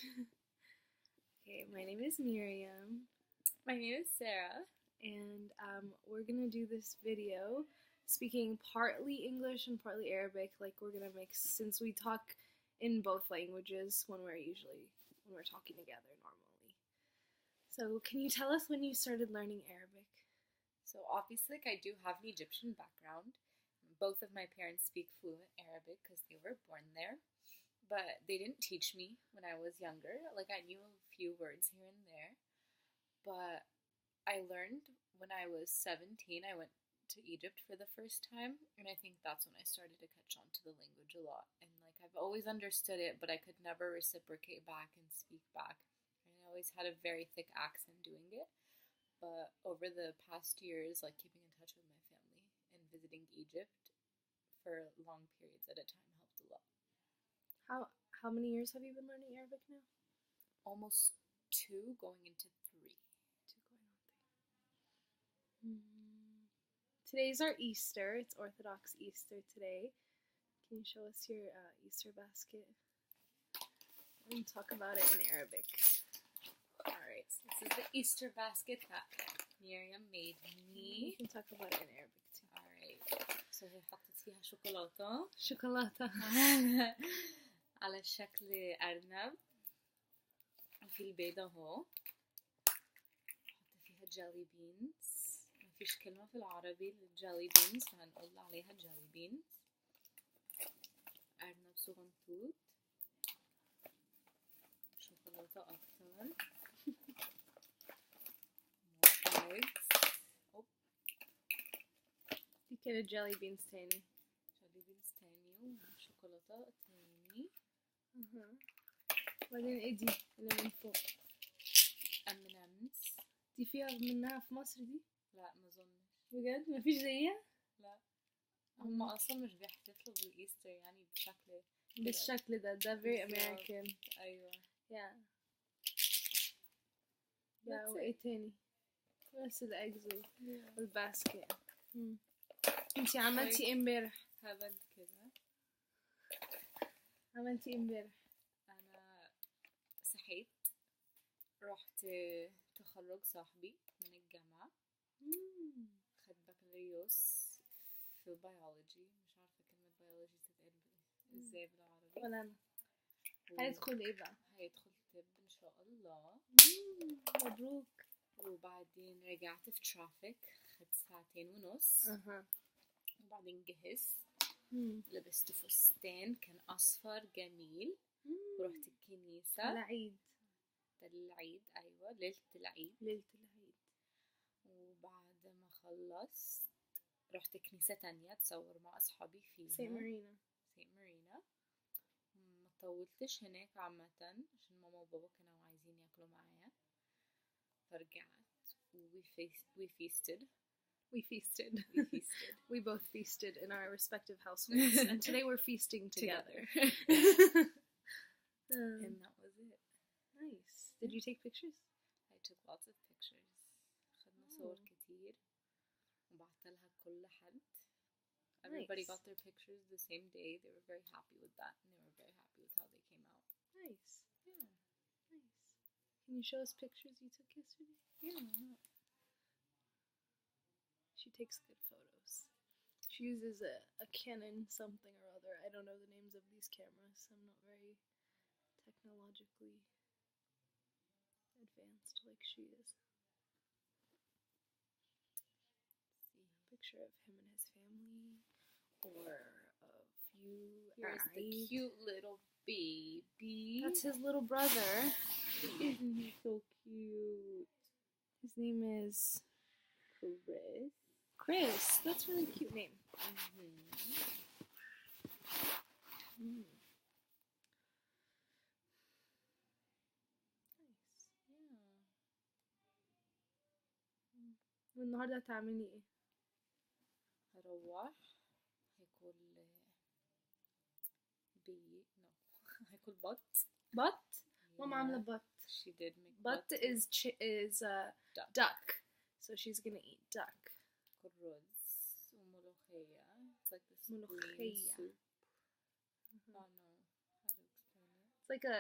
Okay, my name is Miriam, My name is Sarah. and we're gonna do this video speaking partly English and partly Arabic. Like we're gonna mix since we talk in both languages when we're talking together normally. So, can you tell us when you started learning Arabic? So obviously, I do have an Egyptian background. Both of my parents speak fluent Arabic because they were born there, but they didn't teach me when I was younger. Like I knew a few words here and there, but I learned when I was 17. I went to Egypt for the first time, and I think that's when I started to catch on to the language a lot. And like I've always understood it, but I could never reciprocate back and speak back. And I always had a very thick accent doing it. But over the past years, like keeping in touch with my family and visiting Egypt for long periods at a time helped a lot. How many years have you been learning Arabic now? Almost 2 going into 3. 2 going on 3. Today's our Easter. It's Orthodox Easter today. Can you show us your Easter basket? And talk about it in Arabic. Alright, so this is the Easter basket that Miriam made You me. can talk about it in Arabic too. Alright, so هي حطت فيها شوكولاتة شوكولاتة. على شكل أرنب. وفي البيضة اهو. حط فيها جيلي بينز. مفيش كلمة في العربي للجيلي بينز فهنقول عليها جيلي بينز. أرنب صغنطوط. شوكولاتة أكتر. more eggs. دي كده jelly beans تاني. جيلي بينز تاني وشوكولاتة تاني. وبعدين ايه دي اللي من فوق؟ M&M's. دي فيها منها في مصر دي؟ لا مظنش. بجد مفيش زيها؟ لا هم أصلا مش بيحتفلوا بالإيستر يعني بشكل بالشكل ده very بالظبط. American. أيوة. yeah. That's وايه it. تاني؟ بس الاجز Yeah. والباسكت. انتي عملتي ايه امبارح؟ هبل كده. عملتي ايه امبارح؟ أنا صحيت رحت تخرج صاحبي من الجامعة. خد بكالوريوس في بيولوجي. مش عارفة كلمة بيولوجي تتقال ازاي بالعربي. ولا انا. هيدخل ايه بقى؟ هيدخل طب ان شاء الله. مبروك. وبعدين رجعت في ترافيك. خد 2.5 ساعة. وبعدين جهزت. لبست فستان كان أصفر جميل. ورحت الكنيسة. العيد. ده العيد أيوة ليلة العيد. ليلة العيد. وبعد ما خلصت رحت كنيسة تانية اتصور مع أصحابي فيها. سينت مارينا. ما طولتش هناك عامة عشان ماما وبابا كانوا عايزين ياكلوا معايا. فرجعت we feasted. We both feasted in our respective households, and today we're feasting together. And that was it. Nice. Did you take pictures? I took lots of pictures. خدنا صور كتير وبعتلها كل حد. Everybody got their pictures the same day. They were very happy with that, and they were very happy with how they came out. Nice. Yeah. Nice. Can you show us pictures you took yesterday? Yeah, why not? She takes good photos. She uses a Canon something or other. I don't know the names of these cameras. I'm not very technologically advanced like she is. See. A picture of him and his family, or of you. Here's the cute little baby. That's his little brother. Isn't he so cute? His name is Chris. Chris. That's a really cute name. Nice. Yeah. والنهارده هتعملي ايه؟ هروح هاكل هاكل بط. بط؟ ماما عاملة بط. She did make But is duck. So she's gonna eat duck. رز وملوخية. It's like this ملوخية. green soup. I don't know how to explain it. It's like a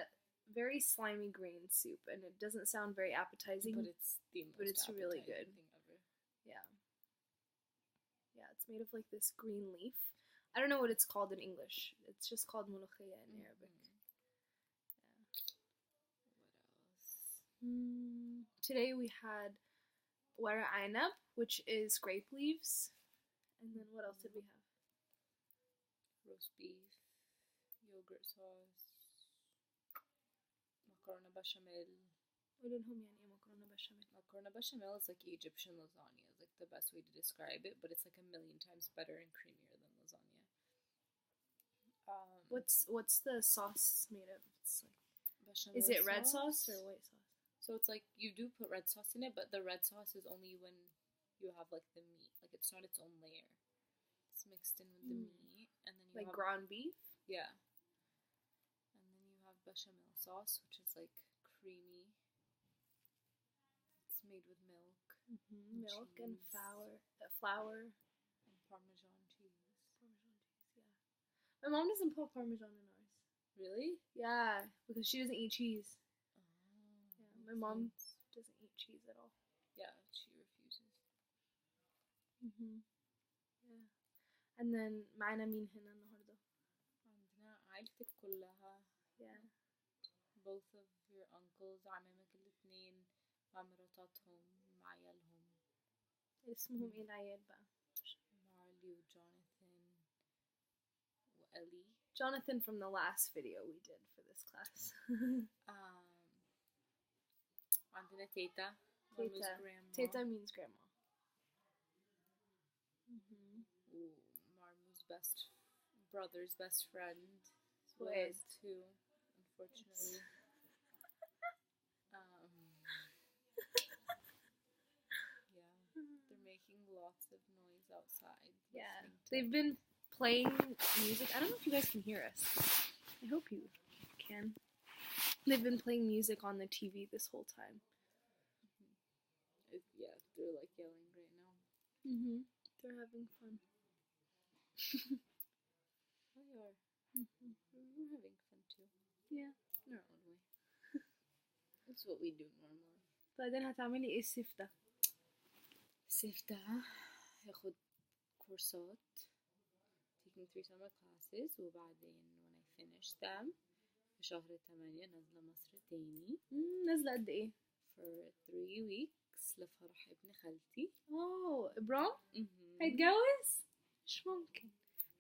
very slimy green soup, and it doesn't sound very appetizing. But it's the most But it's really good. appetizing thing ever. Yeah. Yeah, it's made of like this green leaf. I don't know what it's called in English. It's just called molokhia in Arabic. What else? Today we had wara ainab, which is grape leaves. And then what else did we have? Roast beef, yogurt sauce, macaroni bechamel. قولولهم يعني إيه مكرونة بشاميل. Macaroni bechamel is like Egyptian lasagna. It's like the best way to describe it, but it's like a million times better and creamier than lasagna. What's the sauce made of? It's like, bechamel is it red sauce or white sauce? So it's like you do put red sauce in it, but the red sauce is only when you have like the meat. Like it's not its own layer. It's mixed in with the meat, and then you Like have ground beef? yeah. And then you have bechamel sauce, which is like creamy. It's made with milk. Milk and cheese. flour. And Parmesan cheese. Parmesan cheese, yeah. My mom doesn't put Parmesan in ours. Really? Yeah, because she doesn't eat cheese. Oh. Yeah, my mom doesn't eat cheese at all. Yeah, she refuses. Yeah. And then معنا مين هنا النهاردة? عندنا عائلتك كلها. Yeah. Both of your uncles, عمامك الاثنين مع مراتاتهم مع عيالهم. اسمهم ايه العيال بقى؟ Marley وجوناثان وإلي. Jonathan from the last video we did for this class. عندنا تيتا. Teta. grandma. Teta means grandma. Marmu's brother's best friend. Wait. Too, unfortunately. Yeah, they're making lots of noise outside. Yeah, listening to- they've been playing music. I don't know if you guys can hear us. I hope you can. They've been playing music on the TV this whole time. Yeah, they're like yelling right now. They're having fun. They are. We're having fun too. Yeah. In our own way. That's what we do normally. بعدين هتعملي ايه الصيف ده؟ الصيف ده هاخد كورسات taking 3 summer classes وبعدين when I finish them في شهر 8 نازلة مصر تاني نازلة قد ايه؟ for 3 weeks لفرح ابن خالتي. اوه ابرام؟ هيتجوز؟ مش ممكن.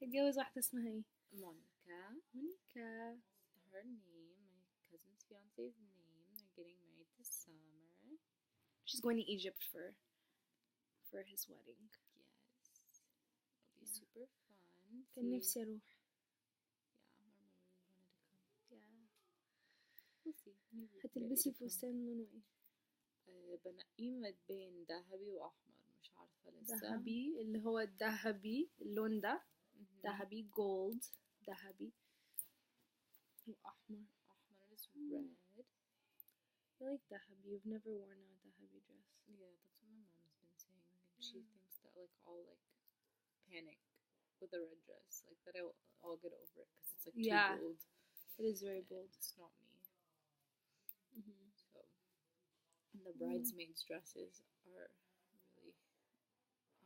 هيتجوز واحدة اسمها ايه؟ مونيكا. مونيكا. Her name, my cousin's fiance's name. They're getting married this summer. She's going to Egypt for his wedding. Yes. It'll be super fun. كان نفسي اروح. Yeah, Mama really wanted to come. Yeah. We'll see. Maybe we'll هتلبسي get ready to come. فستان لونه ايه؟ بنقيه ما بين ذهبي وأحمر مش عارفة لسه. ذهبي اللي هو الذهبي اللون ده ذهبي جولد ذهبي وأحمر. أحمر is red. I like ذهبي. You've never worn a ذهبي dress. Yeah, that's what my mom's been saying. And she thinks that like I'll like panic with a red dress, like that I'll get over it because it's like Yeah. too bold. It is very bold. It's not me. So, and the bridesmaids' dresses are really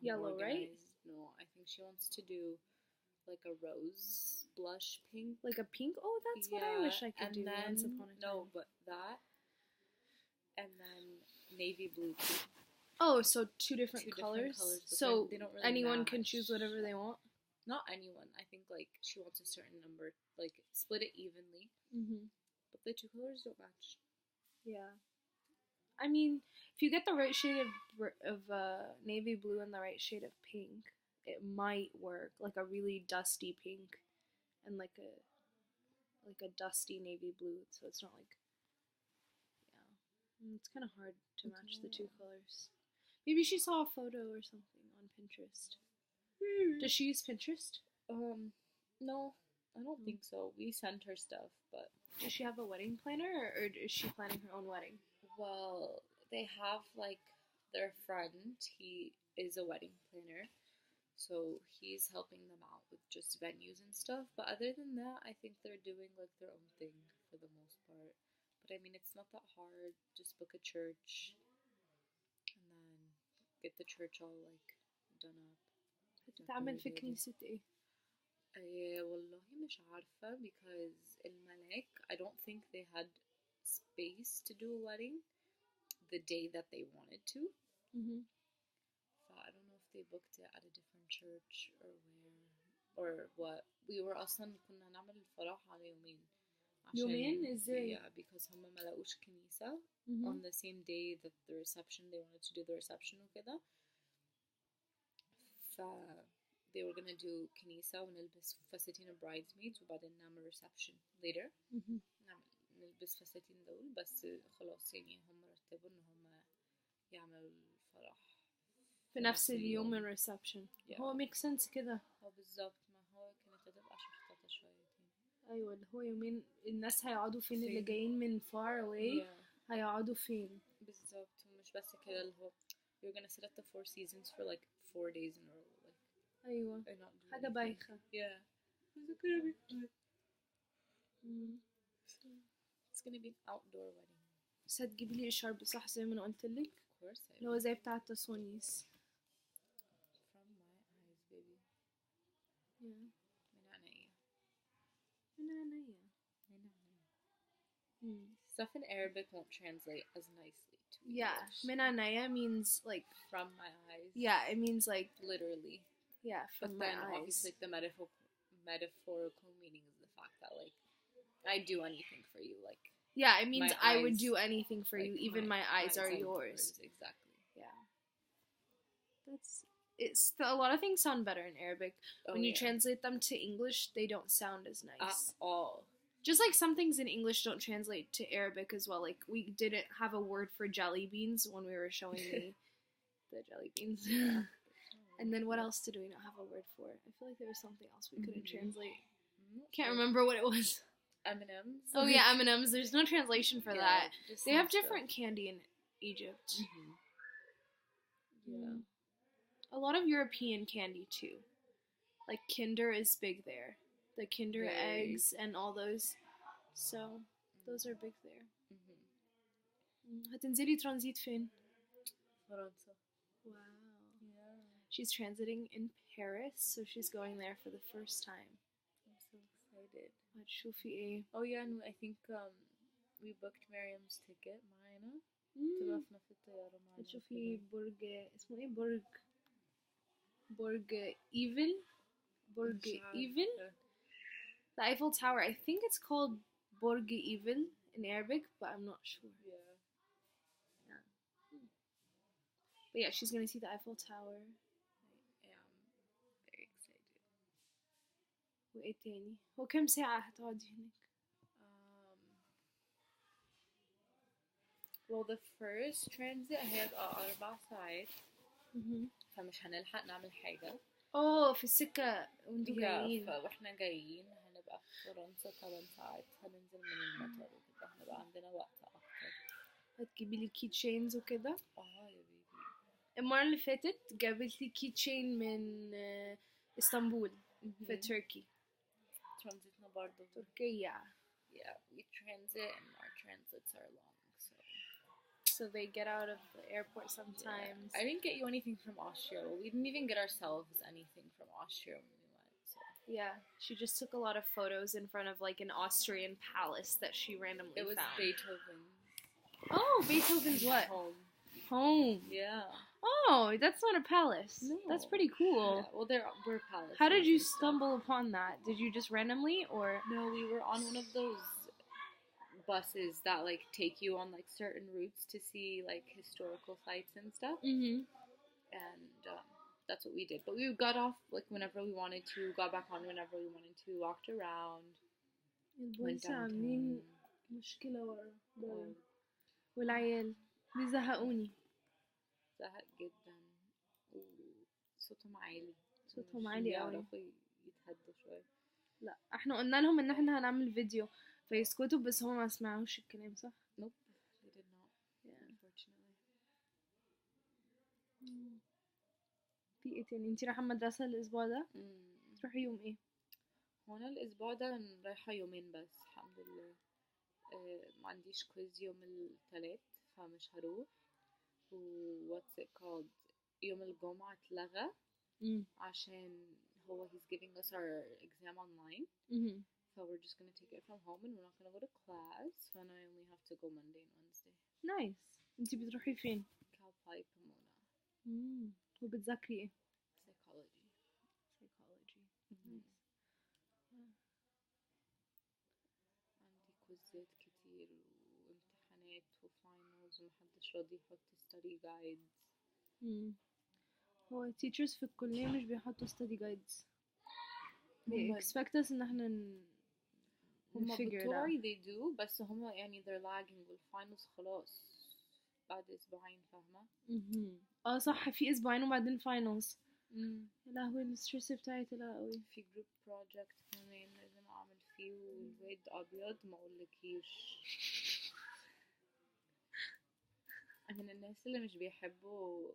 Yellow, right? unorganized. No, I think she wants to do like a rose blush pink. Like a pink? Oh, that's what I wish I could do once upon a time. No, but that, and then navy blue too. Oh, so two different Two different colors? colors, but So they don't really anyone can match. choose whatever they want? Not anyone. I think like she wants a certain number, like split it evenly. But the two colors don't match. Yeah. I mean, if you get the right shade of navy blue and the right shade of pink, it might work. Like a really dusty pink and like a dusty navy blue, so it's not like, yeah. It's kind of hard to match the two colors. Maybe she saw a photo or something on Pinterest. Does she use Pinterest? No, I don't think so. We sent her stuff, but Does she have a wedding planner, or is she planning her own wedding? well, they have like their friend. He is a wedding planner, so he's helping them out with just venues and stuff. But other than that, I think they're doing like their own thing for the most part. But I mean, it's not that hard. Just book a church and then get the church all like done up. هتتعمل في كنيسة ايه؟ والله مش عارفة because الملاك I don't think they had space to do a wedding the day that they wanted to. So I don't know if they booked it at a different church or where or what. We were أصلا كنا نعمل الفرح على يومين. يومين ازاي؟ Yeah, because هم ما لقوش كنيسة on the same day that the reception they wanted to do the reception وكده. ف they were gonna do كنيسة ونلبس فساتين bridesmaids وبعدين نعمل reception later. نلبس فساتين دول بس خلاص يعني هم رتبوا ان هم يعملوا الفرح في نفس اليوم الريسبشن. هو ميك سنس كده. هو بالظبط ما هو كانت هتبقى شحططة شويتين. ايوه اللي هو يومين الناس هيقعدوا فين اللي جايين من far away هيقعدوا فين بالظبط. ومش بس كده اللي هو you're gonna sit at the Four Seasons for like 4 days in a row like ايوه حاجة بايخة. Yeah. It's gonna be fun. It's gonna be an outdoor wedding. بس هتجيبي لي الشرب صح زي ما انا قلت لك. Of course I اللي هو زي بتاع التسونيس. From my eyes baby. Yeah. من عينيا. من عينيا. Stuff in Arabic won't translate as nicely to English. Yeah, من عينيا means like from my eyes. Yeah, it means like literally. Yeah, from but my then eyes. obviously like, the metaphorical meaning is the fact that like I do anything for you like. Yeah, it means I would do anything for like, you, even my eyes are yours. Exactly. Yeah. A lot of things sound better in Arabic. When you translate them to English, they don't sound as nice. At all. Just like some things in English don't translate to Arabic as well. Like we didn't have a word for jelly beans when we were showing the jelly beans. Yeah. And then what else did we not have a word for? I feel like there was something else we couldn't translate. Can't remember what it was. M&M's. Oh yeah, M&M's. There's no translation for that. They have different candy in Egypt. Yeah. A lot of European candy too. Like Kinder is big there. The Kinder eggs and all those. So those are big there. هتنزلي ترانزيت فين؟ فرنسا. Wow. Yeah. She's transiting in Paris, so she's going there for the first time. I'm so excited. هتشوفي ايه؟ Oh yeah, and I think we booked Miriam's ticket معانا. تبقى في نفس الطيارة معانا. هتشوفي برج اسمه ايه برج Eiffel. The Eiffel Tower. I think it's called Burj Eiffel in Arabic, but I'm not sure. Yeah. But yeah, she's gonna see the Eiffel Tower. I am very excited. وايه تاني؟ هو كم ساعة هتقعدي هناك؟ Well, the first transit هيبقى 4 ساعات. فمش هنلحق نعمل حاجة. في السكة وانتوا جايين. واحنا جايين هنبقى في فرنسا 8 ساعات هننزل من المطار وكده هنبقى عندنا وقت أكتر. هتجيبي لي كي تشينز وكده؟ يا بيبي. المرة اللي فاتت جابت لي كي تشين من اسطنبول في تركي. ترانزيتنا برضه تركيا. Yeah, we transit and our transits are long. So they get out of the airport sometimes. Yeah. I didn't get you anything from Austria. We didn't even get ourselves anything from Austria when we went. So. Yeah, she just took a lot of photos in front of like an Austrian palace that she randomly found. It was Beethoven's. Oh, Beethoven's what? Home. Yeah. Oh, that's not a palace. No. That's pretty cool. Yeah. Well, we're palaces. How did you stumble upon that? Did you just randomly or? No, we were on one of those buses that like take you on like certain routes to see like historical sites and stuff. And that's what we did. But we got off like whenever we wanted to, got back on whenever we wanted to, walked around, went downtown. مشكلة ورا والعيال بيزهقوني. زهق جدا وصوتهم عالي. صوتهم عالي قوي. يعرفوا يتهدوا شوية. لا احنا قلنا لهم ان احنا هنعمل فيديو فيسكتوا بس هم ما سمعوش الكلام صح؟ Nope, they did not. Yeah. Unfortunately. في ايه تاني؟ انتي رايحة المدرسة الاسبوع ده؟ تروحي يوم ايه؟ هو انا الاسبوع ده رايحة يومين بس الحمد لله. ما عنديش كويز يوم الثلاث فمش هروح. و what's it called يوم الجمعة اتلغى عشان هو he's giving us our exam online. So we're just gonna take it from home and we're not gonna go to class. So I only have to go Monday and Wednesday. نايس. انتي بتروحي فين؟ Cal Poly Pomona. وبتذاكري ايه؟ Psychology. Nice. عندي كويزات كتير وامتحانات وفاينلز ومحدش راضي يحط study guides. هو teachers في الكلية مش بيحطوا study guides. They هما expect us ان احنا هما figure it بتوعي out. they do بس هما يعني they're lagging والفاينلز خلاص بعد أسبوعين فاهمة. صح، في اسبوعين وبعدين finals. يا لهوي الستريس بتاعي طلع قوي. في جروب بروجكت كمان لازم أعمل فيه والواد أبيض ما أقولكيش. أنا من الناس اللي مش بيحبوا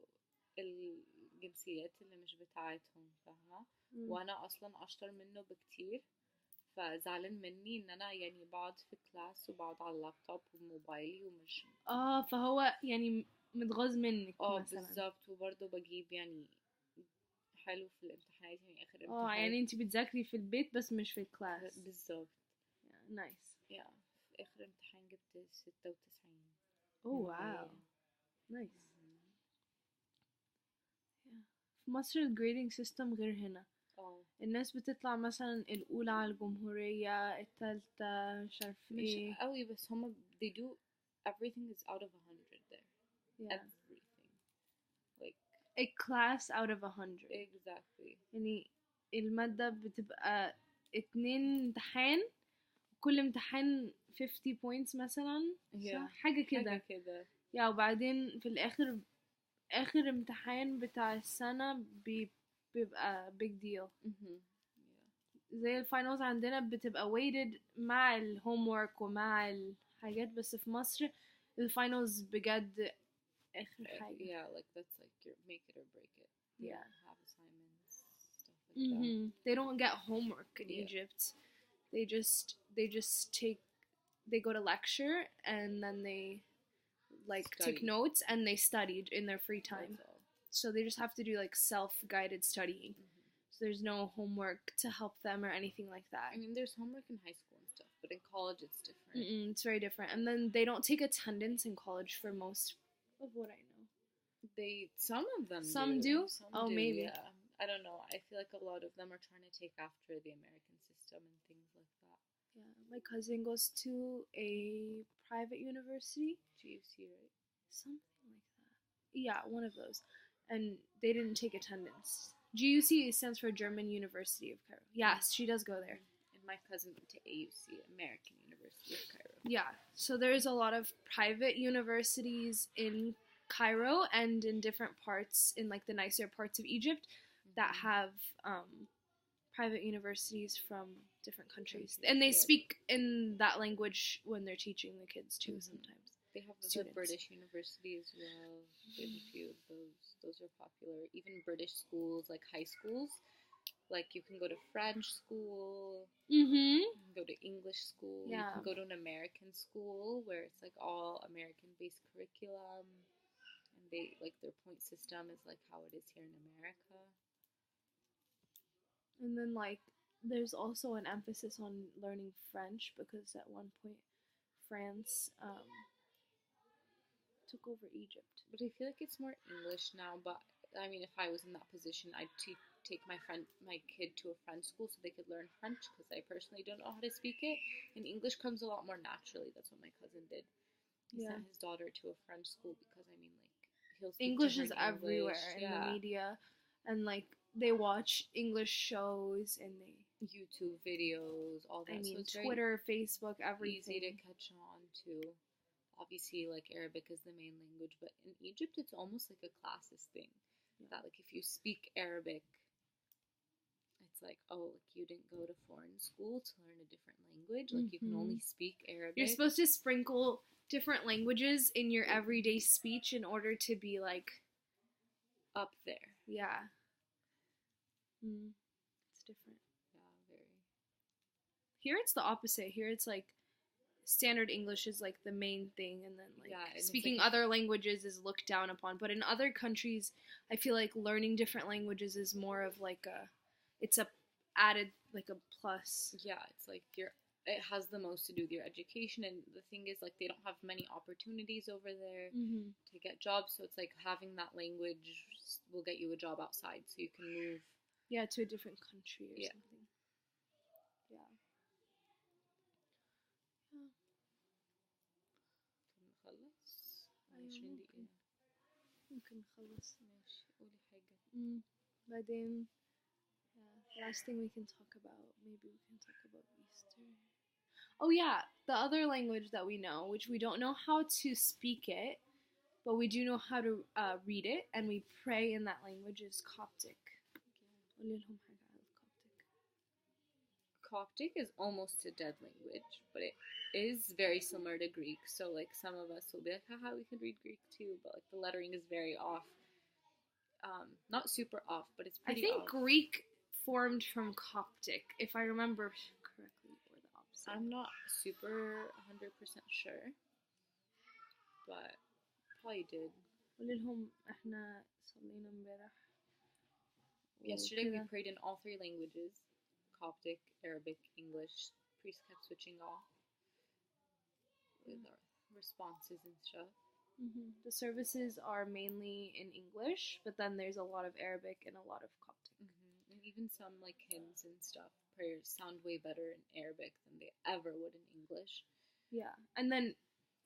الجنسيات اللي مش بتاعتهم فاهمة. وأنا أصلا أشطر منه بكتير فزعلان مني ان انا يعني بقعد في كلاس وبقعد على اللابتوب وموبايلي ومش فهو يعني متغاظ منك مثلا. بالظبط. وبرضه بجيب يعني حلو في الامتحانات يعني اخر امتحانات. يعني انتي بتذاكري في البيت بس مش في الكلاس. بالظبط. نايس. في اخر امتحان جبت 96. واو نايس. في مصر الجريدنج سيستم غير هنا. الناس بتطلع مثلا الأولى على الجمهورية، التالتة مش عارف ايه. مش قوي بس هما they do everything is out of 100 there. Everything like a class out of 100. Exactly. يعني المادة بتبقى 2 امتحان، كل امتحان 50 points مثلا. صح؟ حاجة كده. وبعدين في الآخر آخر امتحان بتاع السنة بيبقى big deal. زي الفاينلز عندنا بتبقى weighted مع الهومورك ومع الحاجات، بس في مصر الفاينلز بجد آخر حاجة. Like that's like your make it or break it. Have assignments, stuff like that. They don't get homework in Egypt. They go to lecture and then they like take notes and they studied in their free time. So they just have to do like self-guided studying. So there's no homework to help them or anything like that. I mean, there's homework in high school and stuff, but in college it's different. It's very different. And then they don't take attendance in college for most of what I know. Some of them do? Some do, maybe. Yeah. I don't know. I feel like a lot of them are trying to take after the American system and things like that. Yeah, my cousin goes to a private university. GUC, right? Something like that. Yeah, one of those. And they didn't take attendance. GUC stands for German University of Cairo. Yes, she does go there. And my cousin went to AUC, American University of Cairo. Yeah, so there's a lot of private universities in Cairo and in different parts, in like the nicer parts of Egypt, that have private universities from different countries. And they speak in that language when they're teaching the kids too sometimes. They have the British University as well. They have a few of those. Those are popular. Even British schools, like high schools. Like you can go to French school. You can go to English school. You can go to an American school where it's like all American-based curriculum. And they like their point system is like how it is here in America. And then like there's also an emphasis on learning French because at one point France took over Egypt. But I feel like it's more English now. But I mean, if I was in that position, I'd take my kid to a French school so they could learn French because I personally don't know how to speak it. And English comes a lot more naturally. That's what my cousin did. He sent his daughter to a French school because I mean, like he'll speak English to her is in English. everywhere in the media, and like they watch English shows and they YouTube videos, all that. I mean, so Twitter, Facebook, everything. Easy to catch on to. Obviously, like Arabic is the main language, but in Egypt, it's almost like a classist thing. That like if you speak Arabic, it's like, oh, like you didn't go to foreign school to learn a different language. Like you can only speak Arabic. You're supposed to sprinkle different languages in your everyday speech in order to be like up there. Yeah. It's different. Yeah, very. Here it's the opposite. Here it's like standard English is like the main thing, and then like Yeah, and it's speaking like- other languages is looked down upon. But in other countries, I feel like learning different languages is more of like it's a added like a plus. Yeah, it's like it has the most to do with your education, and the thing is like they don't have many opportunities over there Mm-hmm. to get jobs, so it's like having that language will get you a job outside, so you can move. Yeah, to a different country or Yeah. something. Yeah. خلص أيوة، ممكن. ممكن نخلص. ماشي قولي حاجة. بعدين last thing we can talk about, maybe we can talk about Easter. Oh yeah, the other language that we know, which we don't know how to speak it, but we do know how to read it, and we pray in that language, is Coptic. قولي لهم حاجة على Coptic. Coptic is almost a dead language, but it is very similar to Greek. So like some of us will be like, haha, we can read Greek too, but like the lettering is very off. Not super off, but it's I pretty think off. Greek formed from Coptic, if I remember correctly, or the opposite. I'm not super 100% sure, but probably did. قولي لهم احنا صلينا امبارح. Yesterday we وكده. prayed in all three languages, Coptic, Arabic, English. Priest kept switching off with our responses and stuff. The services are mainly in English, but then there's a lot of Arabic and a lot of Coptic. And even some like hymns and stuff, prayers sound way better in Arabic than they ever would in English. Yeah, and then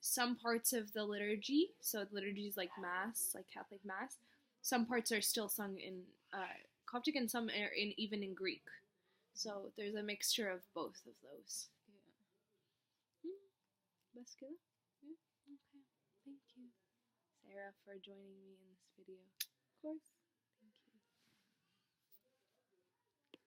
some parts of the liturgy, so liturgy is like Mass, like Catholic Mass, some parts are still sung in Coptic and some are even in Greek. So there's a mixture of both of those. Yeah. بس كده? Okay. Thank you, Sarah, for joining me in this video. Of course.